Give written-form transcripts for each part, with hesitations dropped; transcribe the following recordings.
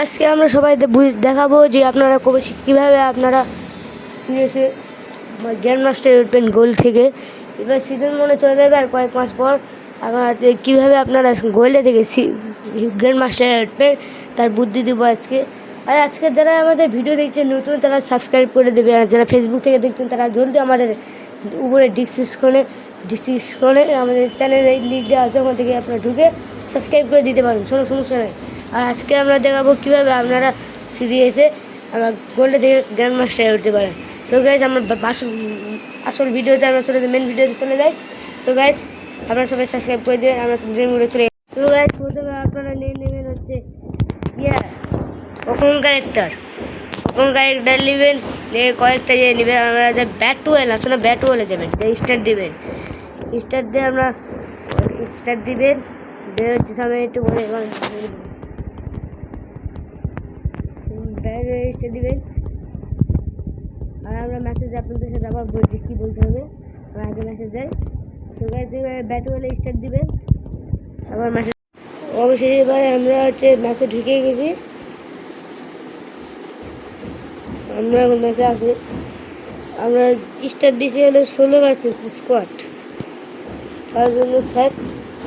আজকে আমরা সবাই দেখাবো যে আপনারা কীভাবে আপনারা সিরিয়াসে গ্র্যান্ড মাস্টার উঠবেন গোল্ড থেকে। এবার সিজন মনে চলে যাবে আর কয়েক মাস পর আপনারা কীভাবে আপনারা গোল্ডে থেকে গ্র্যান্ড মাস্টারে উঠবেন তার বুদ্ধি দেবো আজকে। আর আজকে যারা আমাদের ভিডিও দেখছেন নতুন তারা সাবস্ক্রাইব করে দেবে, আর যারা ফেসবুক থেকে দেখছেন তারা জলদি আমাদের উপরে ডিসক্রিপশনে আমাদের চ্যানেলের লিঙ্ক দেওয়া আছে, ওখান থেকে আপনারা ঢুকে সাবস্ক্রাইব করে দিতে পারেন, কোনো সমস্যা নেই। আর আজকে আমরা দেখাবো কীভাবে আপনারা সিরিয়াসে আমরা গোল্ডে থেকে গ্র্যান্ড মাস্টারে উঠতে পারেন। সো গাইস আমরা আসল ভিডিওতে আমরা মেন ভিডিওতে চলে যাই। সো গাইস আপনারা সবাই সাবস্ক্রাইব করে দেবেন, আমরা মেন ভিডিও চলে যাই। সো গাইস প্রথমে আপনারা নিয়ে নেবেন হচ্ছে কখন ক্যারেক্টার নেবেন, নিয়ে কয়েকটা ইয়ে নেবেন। আমরা যে ব্যাটওয়েল আছে না, ব্যাটওয়েলে যাবেন, স্টার দিবেন, স্টার দিয়ে আমরা স্টার দিবেন। হচ্ছে সামনে একটু বলে স্টার দিবেন। আর আমরা মেসেজ আপনাদের সাথে আবার বলছি কী বলতে হবে, আমরা আগে মেসেজ দেয়। তো গাইস ব্যাটওয়েলে স্টার দিবেন, আবার মেসেজ। অবশ্যই এবার আমরা হচ্ছে মেসেজ ঢুকে গেছি, আমরা এখন ম্যাচে আছি। আমরা স্টার দিয়েছি হলো 16 ভার্সেস স্কোয়াড, তার জন্য স্যার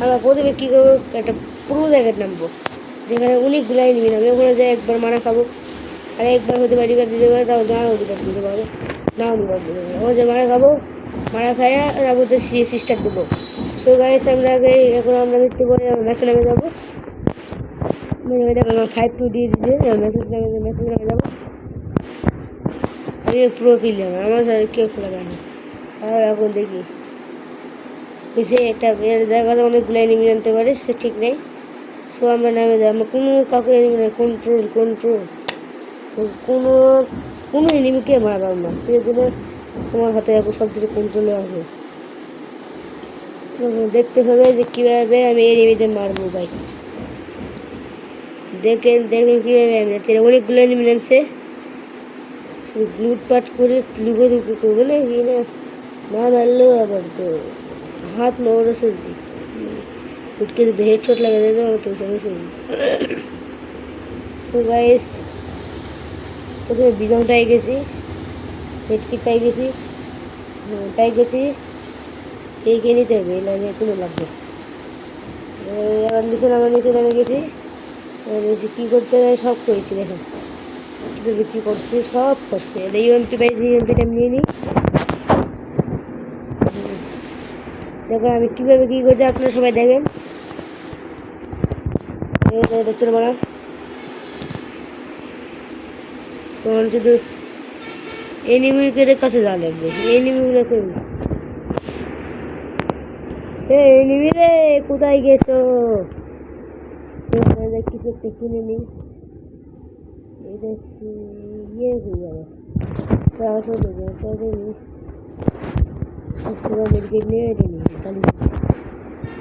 আমরা প্রথমে কী করবো, একটা পুরো জায়গায় নামবো যেখানে অনেকগুলাই নিবি নামে, ওখানে যাই একবার মারা খাবো, আর একবার হতে পারি রিভার দিতে পারে, তাও নাও রিভার দিতে পারে, নাও রিভার দিতে পারে। ওখানে যে মারা খাবো, মারা খাইয়া তারপর যে স্টার দেবো। সো গাইস আমরা এখন আমরা মৃত্যু করে ম্যাচে নামে যাবো। 5-2 দিয়ে দিচ্ছে, মেসেজ নামে যাবো। পুরো প্লেয়ার আমার সাথে কেউ খেলা যায় না। আর এখন দেখি সে একটা জায়গাতে অনেকগুলো এনিমি আনতে পারে, সে ঠিক নেই। সো আমরা নামে যাই, আমরা কোনো কাউকে এনিমি নেই, কন্ট্রোল কোনো এনিমিকে মারলাম না, সেই জন্য তোমার হাতে এখন সব কিছু কন্ট্রোলে আছে। দেখতে হবে যে কীভাবে আমি এনিমিদের মারবো। ভাই দেখেন কীভাবে আমি যাচ্ছি, অনেকগুলো এনিমি নামছে, লুটপাট করে লুকোধুকি করবে না কি না মারলেও আবার তো হাত মরেছে ফুটকে যদি হেডশট লাগা দেয় না তো সো গাইস প্রথমে বিজন পাই গেছি, হেডকিট পাই গেছি, এইকে নিতে হবে, লাগে কোনো লাগবে। আবার নিচে নামে গেছি, কী করতে হয় সব করেছি, দেখেন বিক্রি করছি, সব করছে। ইউএমপি পাইছি, ইউএমপিটা আমি নিয়ে নিই। দেখো আমি কীভাবে কী করছি, আপনারা সবাই দেখেন। চলে বলা তখন শুধু এনিমির কাছে যাওয়া লাগবে, এনিমিগুলো করবি। এনিমি রে কোথায় গেছো, কিছু একটা কিনে নিই। এটা ইয়ে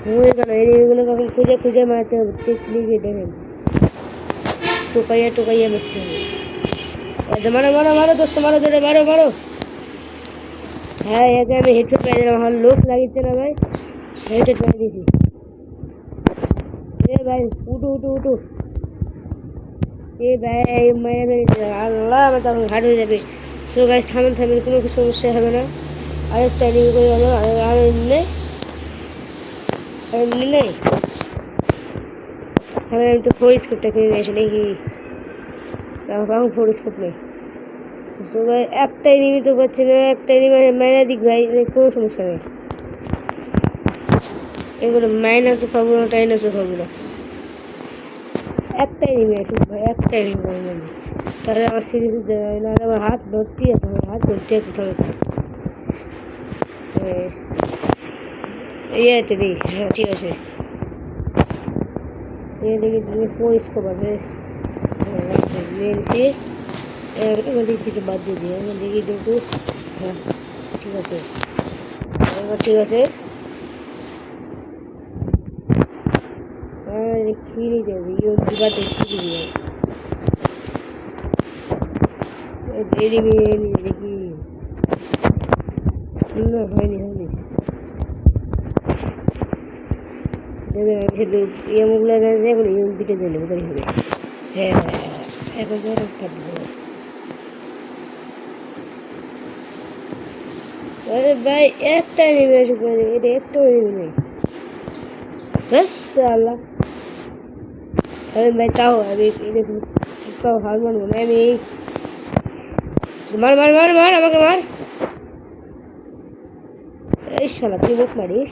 হয়ে যাবে, এগুলো কখন খুঁজে মারতে হবে, টেকনিকে দেখেন, টোকাইয়া মারতে হবে। মারো দোস্ত, মারো ধরে মারো। হ্যাঁ একে আমি হেডশট পাই দিলাম, আমার লোক লাগিয়েছে না ভাই, হেডশট পাই দিয়েছি। ভাই উঠো ভাই মেরে আল্লাহ, আমার তখন ঘাট হয়ে যাবে। সো গাইস থামেন, কোনো কিছু সমস্যা হবে না। আরেকটা এনিমি করে গেল, আর এমনি নেই আমি তো ফোর স্কোপটা কিনে নিয়ে আসি নাকি, এখন ফোর স্কোপ নেই। সো ভাই একটা এনিমি তো পাচ্ছি না, একটা এনিমি মেরে দিক ভাই, কোনো সমস্যা নেই। এগুলো মাইনাসও পাবো না, টাইনাসও পাবো না, একটা এনিমি আসুক ভাই, একটা এনিমি তাহলে আমার সিরিজ দেয় না। আমার হাত ভর্তি আছে, ইয়েতে দিই। হ্যাঁ ঠিক আছে, পরিষ্কার পাবে কিছু বাদ দিয়ে দিই, দেখি দেখু। হ্যাঁ ঠিক আছে, খিরি দেবে দেখি না, হয়নি দেখবেন। আমি শুধু ইয়েমগুলো এখন ইউএমপিটা দিলে বোধহয় হবে। হ্যাঁ এখন ধরো থাকবে। আরে ভাই একটা অ্যানিমেশন করে দে, এটা একটা অ্যানিমেশন বেশ আল্লাহ। আরে ভাই তাও আমি দেখুন তাও হার মানবো না আমি। মার মার মার মার আমাকে মার। এই শালা তুই মুখ মারিস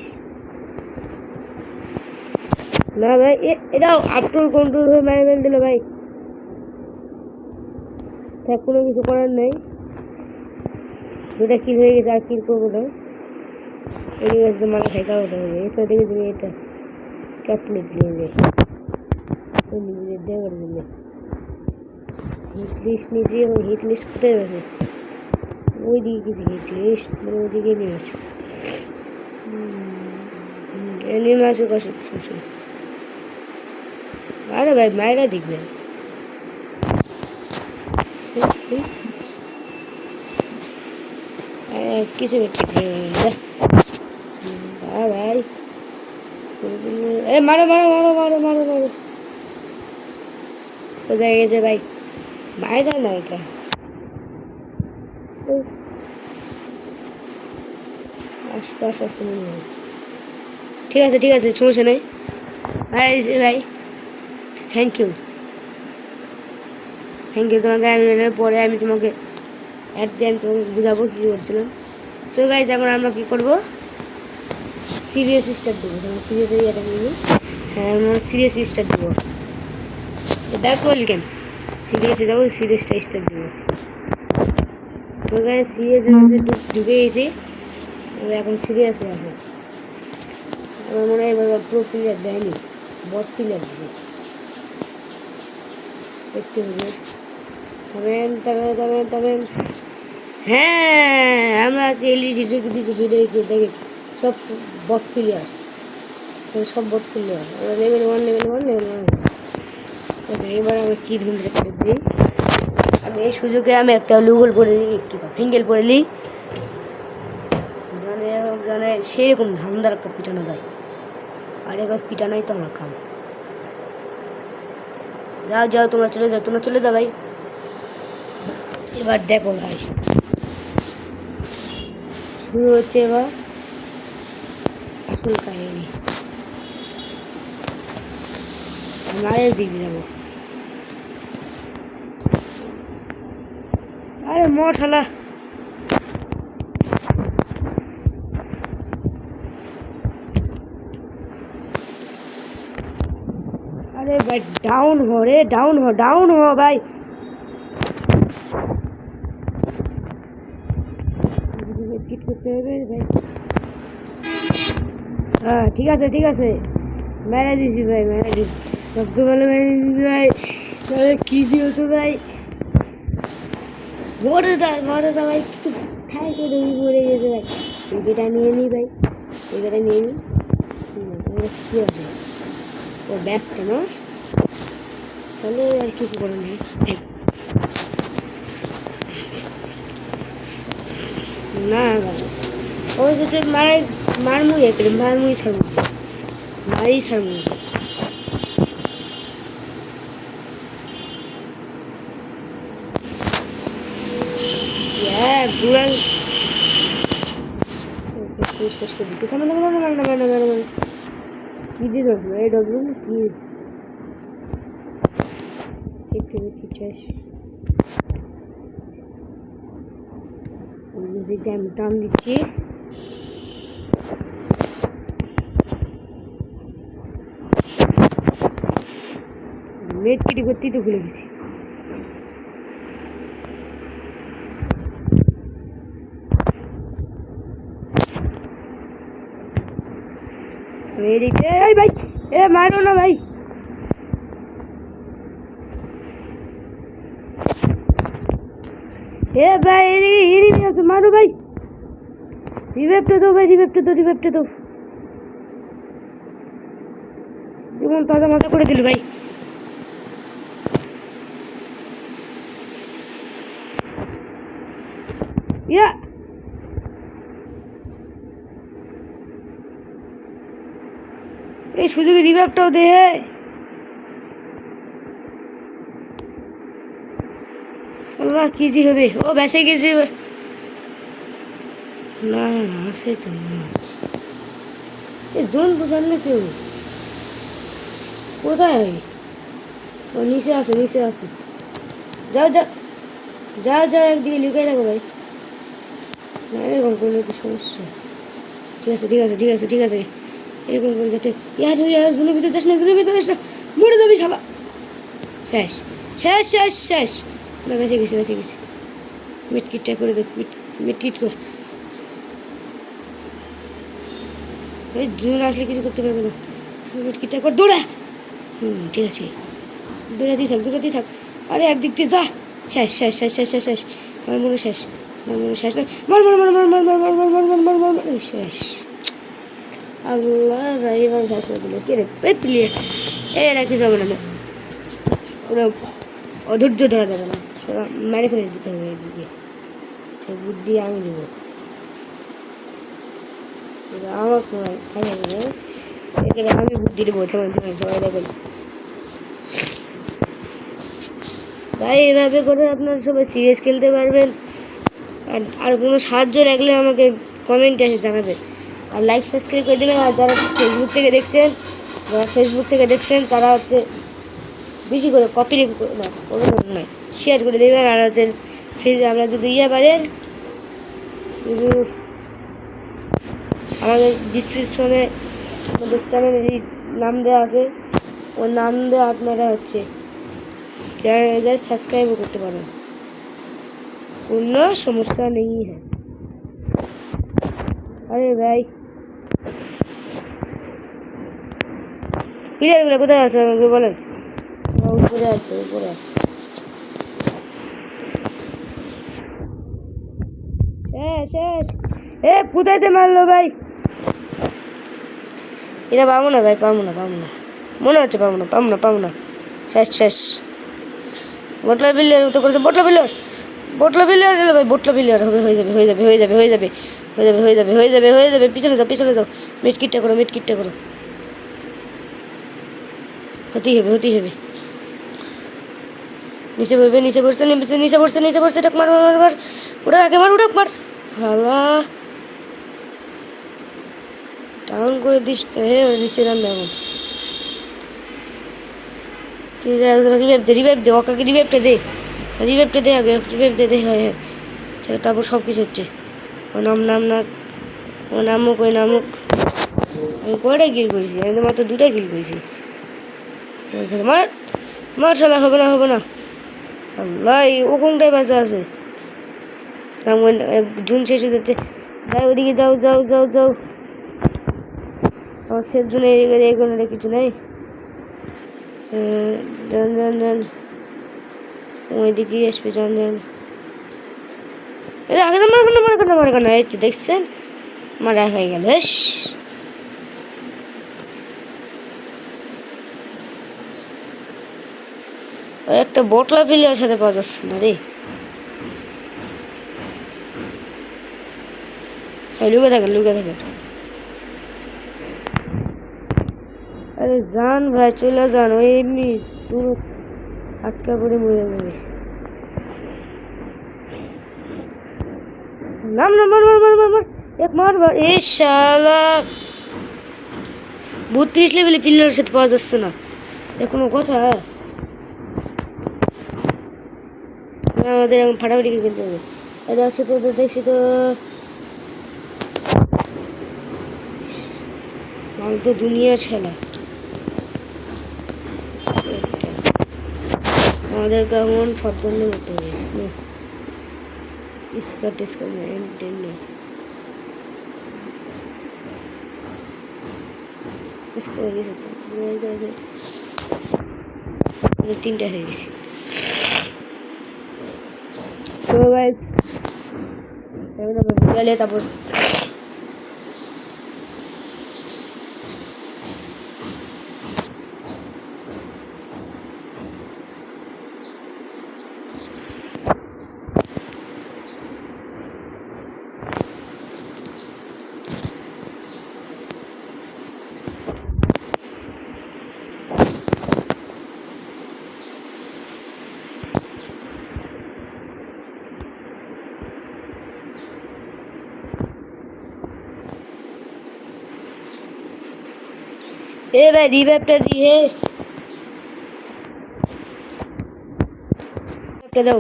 না ভাই, এটাও আফটার কন্ট্রোল হয়ে মেরে ফেল দিল ভাই। তার কোনো কিছু করার নেই, দুটা কিল হয়ে গেছে আর কিল করবো না। এই গাছটা মারা খাইতে হবে, এটা দেখে তুমি এটা ক্যাপলেট নিয়ে যায় দেওয়ার জন্য হিট লিস্ট নিয়েছি। এবং হিট লিস্ট কোথায় গেছে? ওই দিকে কিছু হিট লিস্ট মানে ওইদিকে নিয়ে গেছে। এনিমে আছে কষে শুষে। আরে ভাই মায়েরা দেখবে কিছু ভাই। এ মারো মারো মারো মারো মারো মারো। কোথায় গেছে ভাই? মায়েরা না এটা আশপাশ আছে মনে হয়। ঠিক আছে ঠিক আছে, সমস্যা নেই। মারা দিয়েছে ভাই, থ্যাংক ইউ থ্যাংক ইউ। তোমাকে আমি পরে আমি তোমাকে অ্যাট দিয়ে আমি তোমাকে বুঝাবো কী করছিলাম। সো গাইজ এখন আমরা কী করবো, সিরিয়াস স্টার্ট দেবো। তোমার সিরিয়াস ইয়েটা নিয়ে হ্যাঁ আমরা সিরিয়াস স্টার্ট দেবো। ব্যাক বল কেন সিরিয়াসে যাবো, সিরিয়াসটা স্টার্ট দেবো। তো গাইজ সিরিয়াসের মধ্যে ঢুকে গেছি, এখন সিরিয়াসে আছে। আমার মনে হয় এবার প্রো প্লেয়ার দেয়নি, বট প্লেয়ার দিয়েছে দেখতে হবে। তবেন তবেন তবেন তবেন হ্যাঁ আমরা এলইডি ঢুকে দিয়েছি হিরোইকে দেখে সব বট প্লেয়ার, সব বট প্লেয়ার। আমরা লেভেল 1 লেভেল 1 লেভেল 1। এবার আমি কী ধুমটা করে দিই, আমি এই সুযোগে আমি একটা লুগল পরে নিই, একটি ফিঙ্গেল পরে নিই, জানে হোক জানে সেরকম ধান্দার একটা পিটানো যায়। আর একবার পিটানাই তো আমার কাম। যাও যাও তোমরা চলে যাও, তোমরা চলে যাও ভাই। এবার দেখো ভাই শুরু হচ্ছে এবার আসল কাহিনী। মারের দিকে যাবো। আরে মশালা अरे भाई डाउन हो रे, डाउन हो भाई। किट करते हैं भाई। हाँ ठीक है मैंने दी थी भाई, मैंने दी सबको पहले मैंने दी थी भाई। अरे की दियो तो भाई मोड़ था भाई, ठाई से दूरी पड़े गए भाई। विकेटा नहीं भाई, विकेटा नहीं কি আছে ও ব্যাগটা না, তাহলে আর কিছু করে নেই। না ও যদি মারমুই একটা মারমুই ছাড়মু, মারি ছাড়মু। পুরা শেষ করে দিতে কি দিয়ে ধরবো এই ডব্লু কি আমি টান দিচ্ছি। মেট কেটে করতেই তো ভুলে গেছি। ভাই এ মারো না ভাই, এ ভাই এদিকে আছে মারো ভাই। রিভাইভটা দাও ভাই, রিভাইভটা দাও। যেমন তাজা মাথা করে দিল ভাই। ইয়া এই সুযোগে রিভাইভটাও দে। আল্লাহ কি যে হবে, ও বেঁচে গেছে না, আছে তো মনে হচ্ছে। এই জোন পোষালে কেউ কোথায়? ও নিচে আছে, নিচে আছে। যাও যাও যাও যাও, একদিকে লুকিয়ে রাখো ভাই, না এরকম করলে তো সমস্যা। ঠিক আছে ঠিক আছে ঠিক আছে ঠিক আছে, এরকম করে যাতে ইয়ার ইয়ার জুনের ভিতরে যাস না, জুনের ভিতরে যাস না, মরে যাবি শালা। শেষ শেষ শেষ শেষ। না বেঁচে গেছি, বেঁচে গেছি। মিটকিটটা করে দেখ, মিটকিট কর। এই জুন আসলে কিছু করতে পারবে না, মিটকিটটা কর, দৌড়া। ঠিক আছে, দৌড়াতেই থাক, দৌড়াতেই থাক। আরে একদিক দিয়ে যা। শেষ শেষ শেষ শেষ শেষ শেষ। আমার মনে শেষ, আমার মনে শেষ না। মার মার মার মার মার মার মার মার মার মার মার মার মার, শেষ। আল্লাহ ভাই এবার শেষ করে দিল। কে রে প্লেয়ার, এরা কিছু হবে না, ওরা অধৈর্য ধরা যাবে না, সেটা মেরে ফেলে দিতে হবে। এদিকে সে বুদ্ধি আমি দেবো, আমার থাকে এখানে আমি বুদ্ধি দেবো। সবাই দেখেন তাই এভাবে করে আপনারা সবাই সিরিয়াস খেলতে পারবেন। আর কোনো সাহায্য লাগলে আমাকে কমেন্টে এসে জানাবেন, আর লাইক সাবস্ক্রাইব করে দেবেন। আর যারা ফেসবুক থেকে দেখছেন তারা হচ্ছে বেশি করে কপি না নয়, শেয়ার করে দেবেন। আর হচ্ছে আমরা যদি পারেন, যদি আমাদের ডিসক্রিপশনে আমাদের চ্যানেলের নাম দেওয়া আছে, ওর নাম দেওয়া আপনারা হচ্ছে চ্যানেল সাবস্ক্রাইবও করতে পারেন, কোনো সমস্যা নেই। হ্যাঁ আরে ভাই প্লেয়ারগুলো কোথায় আছে আমাকে বলেন। উপরে আছে, উপরে আছে। শেষ শেষ। এ কোথায়তে মারলো ভাই? এটা পাবো না ভাই, পাবো না, পাবো না, মনে হচ্ছে পাবো না, পাবো না, পাবো না। শেষ শেষ। বোটলা বিলিয়ার মতো করেছে, বোটলা বিলিয়ার, বোটলা বিলিয়ার গেলে ভাই, বোটলা বিলিয়ার হবে, হয়ে যাবে, হয়ে যাবে, হয়ে যাবে, হয়ে যাবে, হয়ে যাবে, হয়ে যাবে, হয়ে যাবে, হয়ে যাবে। পিছনে যাও, পিছনে যাও, মিটকিটটা করো, মিটকিটটা করো। হতেই হবে, হতেই হবে। নিচে পড়বে, নিচে পড়ছে, নিচে নিচে পড়ছে, নিচে পড়ছে। ডাক মার মার মার, ওটা আগে মার, ওটা মার। হালা টাউন করে দিস তো, হে নিচে নাম এখন। রিভাইভ দে, রিভাইভ দে, ওকে রিভাইভটা দে, রিভাইভটা দে আগে, রিভাইভ দে, হ্যাঁ হ্যাঁ। তারপর সব কিছু হচ্ছে। ও নাম নাম না, ও নামুক, ওই নামুক। আমি কয়টা কিল করেছি? আমি তো মাত্র 2টা কিল করেছি। মার মার শালা, হবে না, হবে না। আল্লাহ ও কোনটায় বাঁচা আছে? জুন শেষ হয়ে যাচ্ছে, যাই ওদিকে, যাও যাও যাও যাও। আমার সেফ জুনে এগোনোটা কিছু নেই। যান যান যান, ওইদিকে আসবে, যান যান। আগে তো মার কান্না, মার কান্না, মার কান্না। এই তো দেখছেন, মারা হয়ে গেল। বেশ একটা বোটলা প্লেয়ার সাথে পাওয়া যাচ্ছে না রে। লুকে থাকেন, লুকে থাকেন। আরে যান ভাই, চলে যান। ওই এমনি পুরো আটকা পড়ে মরে যাবে। নাম না, মার মার মার মার মার, এক মার মার। এ শালা 32 লেভেলে প্লেয়ারের সাথে পাওয়া যাচ্ছে না, এ কোনো কথা? আমাদের এখন ফাটাফাটি খেলতে হবে। এটা আছে তো, দেখছি তো, আমি তো দুনিয়ার খেলা। আমাদেরকে এমন সাবধান হতে হবে, স্কার টিস্কার মেনটেন নেই। তিনটা হয়ে গেছে। তারপর এ ভাই রিভাইভটা দিয়ে দাও।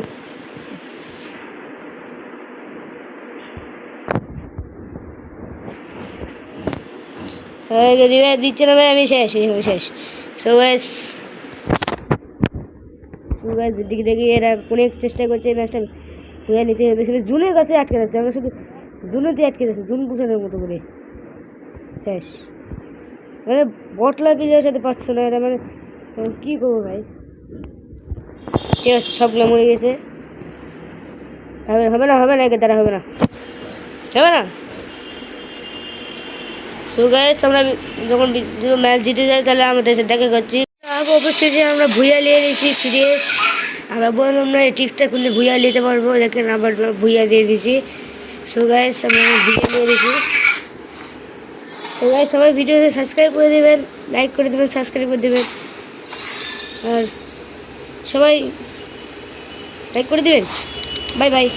রিভাইভ দিচ্ছে না ভাই, আমি শেষ, শেষ। সো গাইস দিকে দেখি এরা অনেক চেষ্টা করছে এই ম্যাচটা ঘুরে নিতে হবে, শুধু জুনের কাছে আটকে যাচ্ছে, আমরা শুধু জুনেতে আটকে যাচ্ছে, জুন বুঝানোর মতো করে শেষ। মানে বটলা প্লেয়ারের সাথে পাচ্ছে না এরা, মানে কী করবো ভাই। ঠিক আছে, সবগুলো মরে গেছে। হবে না একে দ্বারা হবে না। সো গাইস আমরা যখন ম্যাচ জিতে যাই তাহলে আমাদের সাথে দেখা করছি। অবশ্যই যে আমরা ভুইয়া নিয়ে নিয়েছি সিরিয়াস, আমরা বললাম না এই টিক্সটা করলে ভুইয়া নিতে পারবো, দেখেন আবার ভুইয়া দিয়ে দিয়েছি। সো গাইস আমরা ভুইয়া নিয়ে নিয়েছি। সো গাইস সবাই ভিডিওতে সাবস্ক্রাইব করে দেবেন, লাইক করে দেবেন, সাবস্ক্রাইব করে দেবেন, আর সবাই লাইক করে দেবেন। Bye bye.